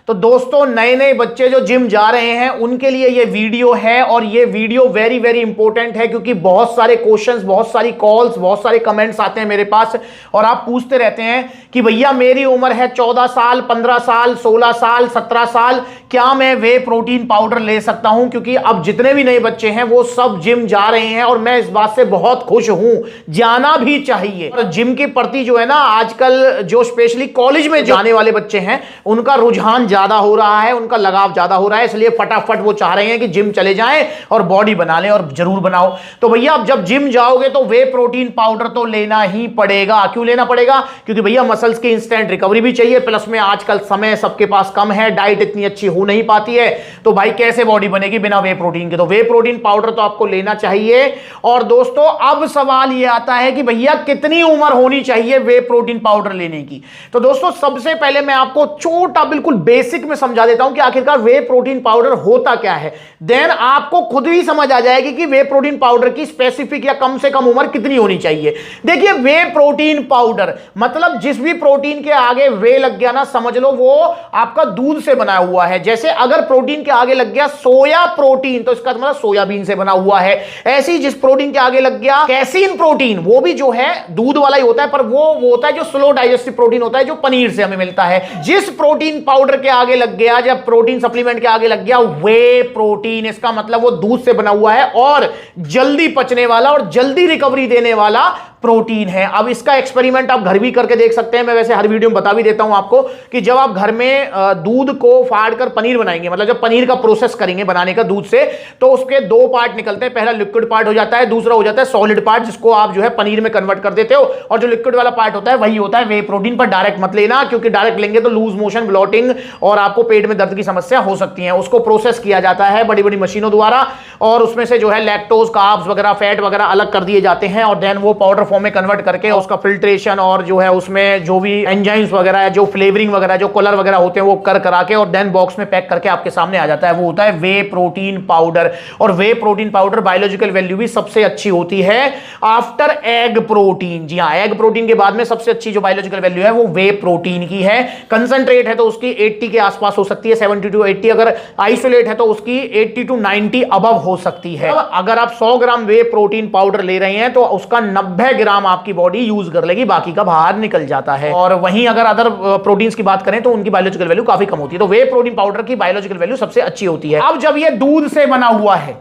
तो दोस्तों नए नए बच्चे जो जिम जा रहे हैं उनके लिए ये वीडियो है, और ये वीडियो वेरी वेरी इंपॉर्टेंट है, क्योंकि बहुत सारे क्वेश्चंस, बहुत सारी कॉल्स, बहुत सारे कमेंट्स आते हैं मेरे पास, और आप पूछते रहते हैं कि भैया मेरी उम्र है 14 साल, 15 साल, 16 साल, 17 साल, क्या मैं वे प्रोटीन पाउडर ले सकता हूं? क्योंकि अब जितने भी नए बच्चे हैं वो सब जिम जा रहे हैं, और मैं इस बात से बहुत खुश हूं, जाना भी चाहिए। और जिम के प्रति जो है ना, आजकल जो स्पेशली कॉलेज में जाने वाले बच्चे हैं उनका रुझान ज्यादा हो रहा है, उनका लगाव ज्यादा हो रहा है, इसलिए फटाफट वो चाह रहे हैं कि जिम चले जाएं और बॉडी बना लें, और जरूर बनाओ। तो भैया अब जब जिम जाओगे तो वे प्रोटीन पाउडर तो लेना ही पड़ेगा। क्यों लेना पड़ेगा? क्योंकि भैया मसल्स की इंस्टेंट रिकवरी भी चाहिए, प्लस में आजकल समय सबके पास कम है, डाइट इतनी अच्छी हो नहीं पाती है, तो भाई कैसे बॉडी बनेगी बिना वे प्रोटीन के? तो वे प्रोटीन पाउडर तो आपको लेना चाहिए। और दोस्तों अब सवाल यह आता है कि भैया कितनी उम्र होनी चाहिए वे प्रोटीन पाउडर लेने की? तो दोस्तों सबसे पहले मैं आपको छोटा बिल्कुल बेसिक में समझा देता हूं कि आखिरकार वे प्रोटीन पाउडर होता क्या है, देन आपको खुद ही समझ आ जाएगी कि वे प्रोटीन पाउडर की स्पेसिफिक या कम से कम उम्र कितनी होनी चाहिए। देखिए वे प्रोटीन पाउडर मतलब जिस भी प्रोटीन के आगे वे लग गया ना, समझ लो वो आपका दूध से बना हुआ है। जैसे अगर प्रोटीन के आगे लग गया सोया प्रोटीन, तो इसका मतलब सोयाबीन से बना हुआ है। ऐसे ही जिस प्रोटीन के आगे लग गया कैसीन प्रोटीन, वो भी जो है दूध वाला ही होता है, पर वो होता है जो स्लो डाइजेस्टिव प्रोटीन होता है, जो पनीर से हमें मिलता है। जिस प्रोटीन पाउडर के आगे लग गया, जब प्रोटीन सप्लीमेंट के आगे लग गया वे प्रोटीन, इसका मतलब वो दूध से बना हुआ है और जल्दी पचने वाला और जल्दी रिकवरी देने वाला प्रोटीन है। अब इसका एक्सपेरिमेंट आप घर भी करके देख सकते हैं, मैं वैसे हर वीडियो में बता भी देता हूं आपको कि जब आप घर में दूध को फाड़कर पनीर बनाएंगे, मतलब जब पनीर का प्रोसेस करेंगे बनाने का दूध से, तो उसके दो पार्ट निकलते हैं। पहला लिक्विड पार्ट हो जाता है, दूसरा हो जाता है सॉलिड पार्ट, जिसको आप जो है पनीर में कन्वर्ट कर देते हो। और जो लिक्विड वाला पार्ट होता है वही होता है वे प्रोटीन। पर डायरेक्ट मत लेना, क्योंकि डायरेक्ट लेंगे तो लूज मोशन, ब्लॉटिंग और आपको पेट में दर्द की समस्या हो सकती है। उसको प्रोसेस किया जाता है बड़ी बड़ी मशीनों द्वारा, और उसमें से जो है लैक्टोज, कार्ब्स वगैरह, फैट वगैरह अलग कर दिए जाते हैं, और देन वो पाउडर फॉर्म में कन्वर्ट करके उसका फिल्ट्रेशन और जो है उसमें जो भी एंजाइम्स वगैरह है, जो फ्लेवरिंग वगैरह, जो कलर वगैरह होते हैं, वो कर करा के और देन बॉक्स में पैक करके आपके सामने आ जाता है। वो होता है वे प्रोटीन पाउडर। और वे प्रोटीन पाउडर बायोलॉजिकल वैल्यू भी सबसे अच्छी होती है आफ्टर एग प्रोटीन। जी हां, एग प्रोटीन के बाद में सबसे अच्छी जो बायोलॉजिकल वैल्यू है वो वे प्रोटीन की है। कंसंट्रेट है तो उसकी 80 के आसपास हो सकती है, 70 to 80। अगर आइसोलेट है तो उसकी 80 to 90 अबव हो सकती है। अगर आप 100 ग्राम वे प्रोटीन पाउडर ले रहे हैं तो उसका 90 ग्राम आपकी बॉडी यूज कर लेगी, बाकी का बाहर निकल जाता है। और वहीं अगर अदर प्रोटीन्स की बात करें तो उनकी बायोलॉजिकल वैल्यू काफी कम होती है। तो वे प्रोटीन पाउडर की बायोलॉजिकल वैल्यू सबसे अच्छी होती है। अब जब ये दूध से बना हुआ है,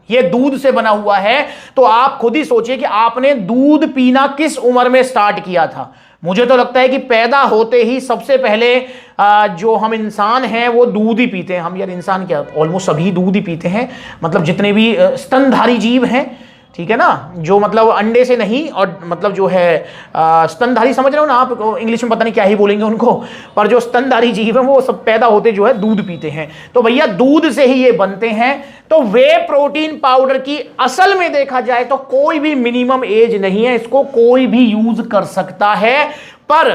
ये दूध से बना हुआ है, तो आप खुद ही सोचिए कि आपने दूध पीना किस उम्र में स्टार्ट किया था। मुझे तो लगता है कि पैदा होते ही सबसे पहले जो हम इंसान हैं वो दूध ही पीते हैं। हम यार इंसान क्या, ऑलमोस्ट सभी दूध ही पीते हैं, मतलब जितने भी स्तनधारी जीव हैं, ठीक है ना, जो मतलब अंडे से नहीं, और मतलब जो है स्तनधारी समझ रहे हो ना आप, इंग्लिश में पता नहीं क्या ही बोलेंगे उनको, पर जो स्तनधारी जीव है वो सब पैदा होते जो है दूध पीते हैं। तो भैया दूध से ही ये बनते हैं। तो वे प्रोटीन पाउडर की असल में देखा जाए तो कोई भी मिनिमम एज नहीं है, इसको कोई भी यूज कर सकता है, पर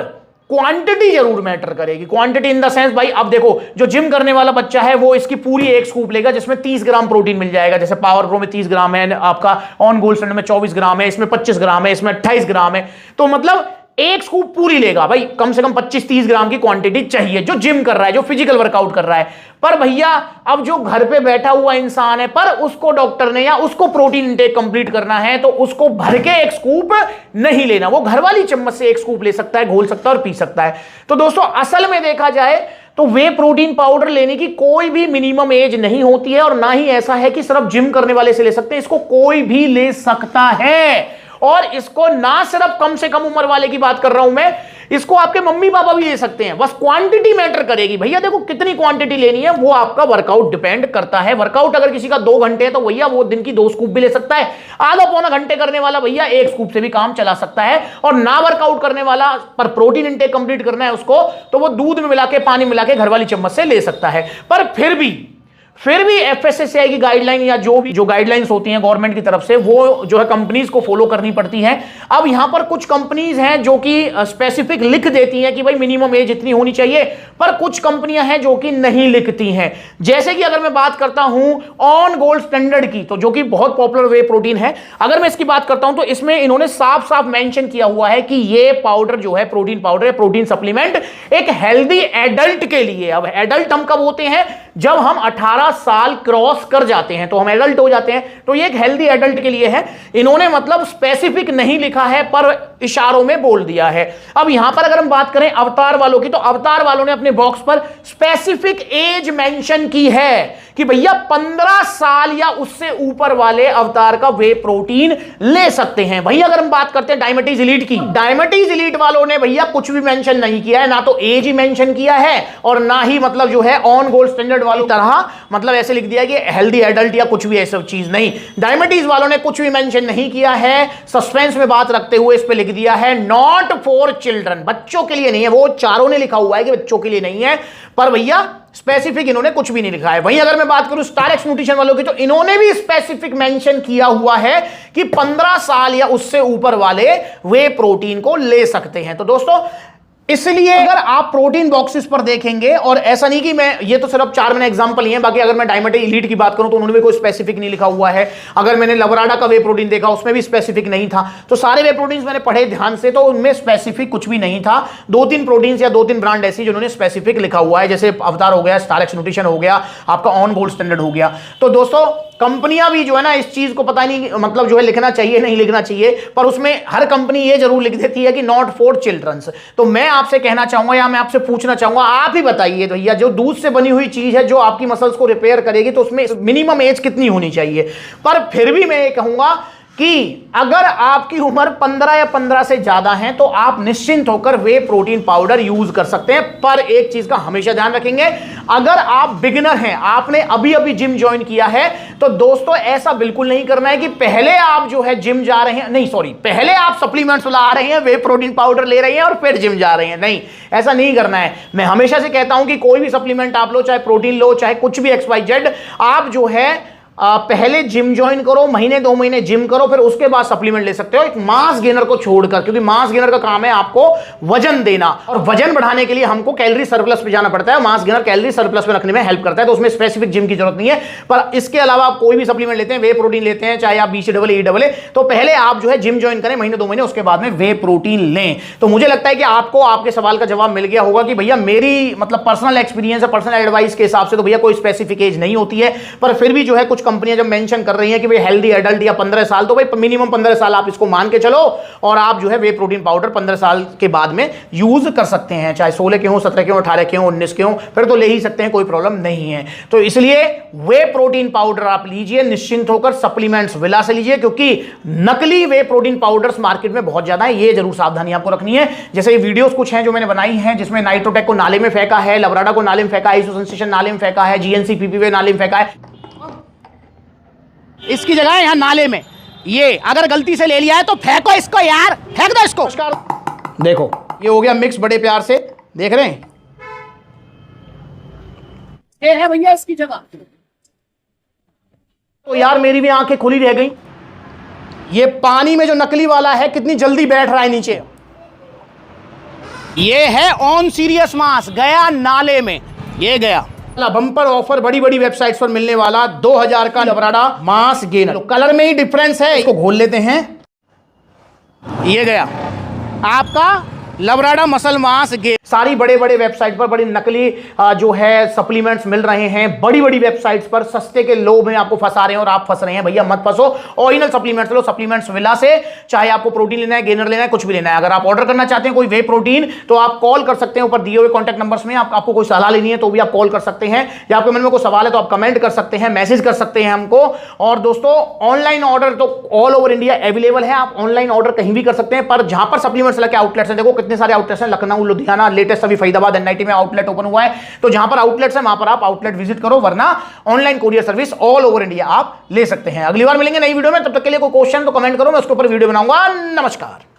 क्वांटिटी जरूर मैटर करेगी। क्वांटिटी इन द सेंस, भाई अब देखो जो जिम करने वाला बच्चा है वो इसकी पूरी एक स्कूप लेगा जिसमें 30 ग्राम प्रोटीन मिल जाएगा। जैसे पावर प्रो में 30 ग्राम है, आपका ऑन गोल्ड स्टैंडर्ड में 24 ग्राम है, इसमें 25 ग्राम है, इसमें 28 ग्राम है। तो मतलब एक स्कूप पूरी लेगा भाई, कम से कम 25-30 ग्राम की क्वांटिटी चाहिए जो जिम कर रहा है, जो फिजिकल वर्कआउट कर रहा है। पर भैया अब जो घर पे बैठा हुआ इंसान है, पर उसको डॉक्टर ने या उसको प्रोटीन इंटेक कंप्लीट करना है, तो उसको भर के एक स्कूप नहीं लेना, वो घर वाली चम्मच से एक स्कूप ले सकता है, घोल सकता है और पी सकता है। तो दोस्तों असल में देखा जाए तो वे प्रोटीन पाउडर लेने की कोई भी मिनिमम एज नहीं होती है, और ना ही ऐसा है कि सिर्फ जिम करने वाले से ले सकते हैं, इसको कोई भी ले सकता है। और इसको ना सिर्फ कम से कम उम्र वाले की बात कर रहा हूं मैं, इसको आपके मम्मी पापा भी ले सकते हैं, बस क्वांटिटी मैटर करेगी। भैया देखो कितनी क्वांटिटी लेनी है वो आपका वर्कआउट डिपेंड करता है। वर्कआउट अगर किसी का 2 घंटे है तो भैया वो दिन की 2 स्कूप भी ले सकता है। आधा पौना घंटे करने वाला भैया 1 स्कूप से भी काम चला सकता है। और ना वर्कआउट करने वाला पर प्रोटीन इंटेक कंप्लीट करना है उसको, तो वो दूध में मिला के, पानी मिला के घर वाली चम्मच से ले सकता है। पर फिर भी एफएसएसएआई की गाइडलाइन या जो गाइडलाइंस होती हैं गवर्नमेंट की तरफ से, वो जो है कंपनीज को फॉलो करनी पड़ती है। अब यहां पर कुछ कंपनीज हैं जो कि स्पेसिफिक लिख देती हैं कि भाई मिनिमम एज इतनी होनी चाहिए, पर कुछ कंपनियां हैं जो कि नहीं लिखती हैं। जैसे कि अगर मैं बात करता हूं ऑन गोल्ड स्टैंडर्ड की, तो जो कि बहुत पॉपुलर वे प्रोटीन है, अगर मैं इसकी बात करता हूं तो इसमें इन्होंने साफ साफ मेंशन किया हुआ है कि ये पाउडर जो है प्रोटीन पाउडर है, प्रोटीन सप्लीमेंट एक हेल्दी एडल्ट के लिए। अब एडल्ट हम कब होते हैं? जब हम 18 साल क्रॉस कर जाते हैं तो हम एडल्ट हो जाते हैं, तो ये एक हेल्दी एडल्ट के लिए है। इन्होंने मतलब स्पेसिफिक नहीं लिखा है पर इशारों में बोल दिया है। अब यहां पर अगर हम बात करें अवतार वालों की, तो अवतार वालों ने अपने बॉक्स पर स्पेसिफिक एज मेंशन की है कि भैया 15 साल या उससे ऊपर वाले अवतार का वे प्रोटीन ले सकते हैं। भैया अगर हम बात करते हैं डायबिटीज एलीट की, डायबिटीज एलीट वालों ने भैया कुछ भी मेंशन नहीं किया है, ना तो एज ही मेंशन किया है और ना ही मतलब जो है ऑन गोल्ड स्टैंडर्ड वालों तरह मतलब ऐसे लिख दिया कि हेल्दी एडल्ट या कुछ भी ऐसा चीज नहीं। डायबिटीज वालों ने कुछ भी मेंशन नहीं किया है, सस्पेंस में बात रखते हुए इस पे लिख दिया है नॉट फॉर चिल्ड्रन, बच्चों के लिए नहीं है। वो चारों ने लिखा हुआ है कि बच्चों के लिए नहीं है, पर भैया स्पेसिफिक इन्होंने कुछ भी नहीं लिखा है। वहीं अगर मैं बात करूं स्टारएक्स न्यूट्रिशन वालों की, तो इन्होंने भी स्पेसिफिक मेंशन किया हुआ है कि 15 साल या उससे ऊपर वाले वे प्रोटीन को ले सकते हैं। तो दोस्तों इसलिए अगर आप प्रोटीन बॉक्सेस पर देखेंगे, और ऐसा नहीं कि मैं ये तो सिर्फ 4 मैंने एग्जांपल लिए हैं, बाकी अगर मैं डायबिटीज एलीट की बात करूं तो उन्होंने भी कोई स्पेसिफिक नहीं लिखा हुआ है। अगर मैंने लवराडा का वे प्रोटीन देखा उसमें भी स्पेसिफिक नहीं था। तो सारे वे प्रोटीन मैंने पढ़े ध्यान से, तो उनमें स्पेसिफिक कुछ भी नहीं था। 2-3 प्रोटीन या 2-3 ब्रांड ऐसी जिन्होंने स्पेसिफिक लिखा हुआ है, जैसे अवतार हो गया, स्टारएक्स न्यूट्रिशन हो गया, आपका ऑन गोल्ड स्टैंडर्ड हो गया। तो दोस्तों कंपनियां भी जो है ना इस चीज को पता नहीं मतलब जो है लिखना चाहिए नहीं लिखना चाहिए, पर उसमें हर कंपनी ये जरूर लिख देती है कि नॉट फॉर चिल्ड्रंस। तो मैं आपसे कहना चाहूंगा या मैं आपसे पूछना चाहूंगा, आप ही बताइए तो भैया, जो दूध से बनी हुई चीज है जो आपकी मसल्स को रिपेयर करेगी, तो उसमें मिनिमम एज कितनी होनी चाहिए? पर फिर भी मैं ये कहूंगा कि अगर आपकी उम्र 15 या 15 से ज्यादा है तो आप निश्चिंत होकर वे प्रोटीन पाउडर यूज कर सकते हैं। पर एक चीज का हमेशा ध्यान रखेंगे, अगर आप बिगिनर हैं, आपने अभी अभी जिम ज्वाइन किया है, तो दोस्तों ऐसा बिल्कुल नहीं करना है कि पहले आप जो है जिम जा रहे हैं, नहीं सॉरी, पहले आप सप्लीमेंट्स ला रहे हैं, वे प्रोटीन पाउडर ले रहे हैं और फिर जिम जा रहे हैं। नहीं, ऐसा नहीं करना है। मैं हमेशा से कहता हूं कि कोई भी सप्लीमेंट आप लो, चाहे प्रोटीन लो, चाहे कुछ भी XYZ, आप जो है पहले जिम ज्वाइन करो, महीने 2 महीने जिम करो, फिर उसके बाद सप्लीमेंट ले सकते हो, एक मास गेनर को छोड़कर, क्योंकि मास गेनर का काम है आपको वजन देना, और वजन बढ़ाने के लिए हमको कैलोरी सरप्लस पे जाना पड़ता है। मास गेनर कैलोरी सरप्लस पे रखने में हेल्प करता है, तो उसमें स्पेसिफिक जिम की जरूरत नहीं है। पर इसके अलावा आप कोई भी सप्लीमेंट लेते हैं, वे प्रोटीन लेते हैं, चाहे आप BCAA EAA, तो पहले आप जो है जिम ज्वाइन करें महीने 2 महीने, उसके बाद में वे प्रोटीन लें। तो मुझे लगता है कि आपको आपके सवाल का जवाब मिल गया होगा कि भैया मेरी मतलब पर्सनल एक्सपीरियंस है, पर्सनल एडवाइस के हिसाब से तो भैया कोई स्पेसिफिक एज नहीं होती है। पर फिर भी जो है कुछ कंपनियां जब मेंशन कर रही है कि भाई हेल्दी एडल्ट या 15 साल, तो भाई मिनिमम 15 साल आप इसको मान के चलो, और आप जो है वे प्रोटीन पाउडर 15 साल के बाद में यूज कर सकते हैं, चाहे 16 के हो, 17 के हो, 18 के हो, 19 के हो, फिर तो ले ही सकते हैं, कोई प्रॉब्लम नहीं है। तो इसलिए वे प्रोटीन पाउडर आप लीजिए निश्चिंत होकर, सप्लीमेंट्स विला से लीजिए, क्योंकि नकली वे प्रोटीन पाउडर्स मार्केट में बहुत ज्यादा है, ये जरूर सावधानी आपको रखनी है। जैसे ये वीडियोस कुछ हैं जो मैंने बनाई हैं, जिसमें नाइट्रोटेक को नाले में फेंका है, लवराडा को नाले में फेंका है, आइसोसेंसेशन नाले में फेंका है, GNC PPV नाले में फेंका है, इसकी जगह यहां नाले में, ये अगर गलती से ले लिया है तो फेंको इसको यार, फेंक दो इसको। देखो ये हो गया मिक्स, बड़े प्यार से देख रहे हैं, ये है भैया इसकी जगह। तो यार मेरी भी आंखें खुली रह गई, ये पानी में जो नकली वाला है कितनी जल्दी बैठ रहा है नीचे। ये है ऑन सीरियस मास, गया नाले में, ये गया बम्पर ऑफर, बड़ी बड़ी वेबसाइट्स पर मिलने वाला 2000 का लवराडा मास गेनर। तो कलर में ही डिफरेंस है, इसको खोल लेते हैं, ये गया आपका लवराडा मसल मास गेनर। सारी बड़े बड़े वेबसाइट पर बड़ी नकली जो है सप्लीमेंट्स मिल रहे हैं, बड़ी बड़ी वेबसाइट्स पर सस्ते के लोभ में आपको फंसा रहे हैं, और आप फंस रहे हैं। भैया मत फंसो, ओरिजिनल सप्लीमेंट्स लो, सप्लीमेंट्स विला से। चाहे आपको प्रोटीन लेना है, गेनर लेना है, कुछ भी लेना है, अगर आप ऑर्डर करना चाहते हैं कोई वे प्रोटीन, तो आप कॉल कर सकते हैं ऊपर दिए हुए कॉन्टैक्ट नंबर्स में। आपको कोई सलाह लेनी है तो भी आप कॉल कर सकते हैं, या आपके मन में कोई सवाल है तो आप कमेंट कर सकते हैं, मैसेज कर सकते हैं हमको। और दोस्तों ऑनलाइन ऑर्डर तो ऑल ओवर इंडिया अवेलेबल है, आप ऑनलाइन ऑर्डर कहीं भी कर सकते हैं। पर जहां पर सप्लीमेंट्स लगे आउटलेट्स हैं, देखो कितने सारे आउटलेट्स हैं, लखनऊ, लुधियाना, लेटेस्ट अभी फरीदाबाद NIT में आउटलेट ओपन हुआ है। तो जहां पर आउटलेट्स है वहां पर आप आउटलेट विजिट करो, वरना online courier service all over India आप ले सकते हैं। अगली बार मिलेंगे नई वीडियो में, तब तक के लिए कोई क्वेश्चन तो कमेंट करो, मैं उसके ऊपर वीडियो बनाऊंगा। नमस्कार।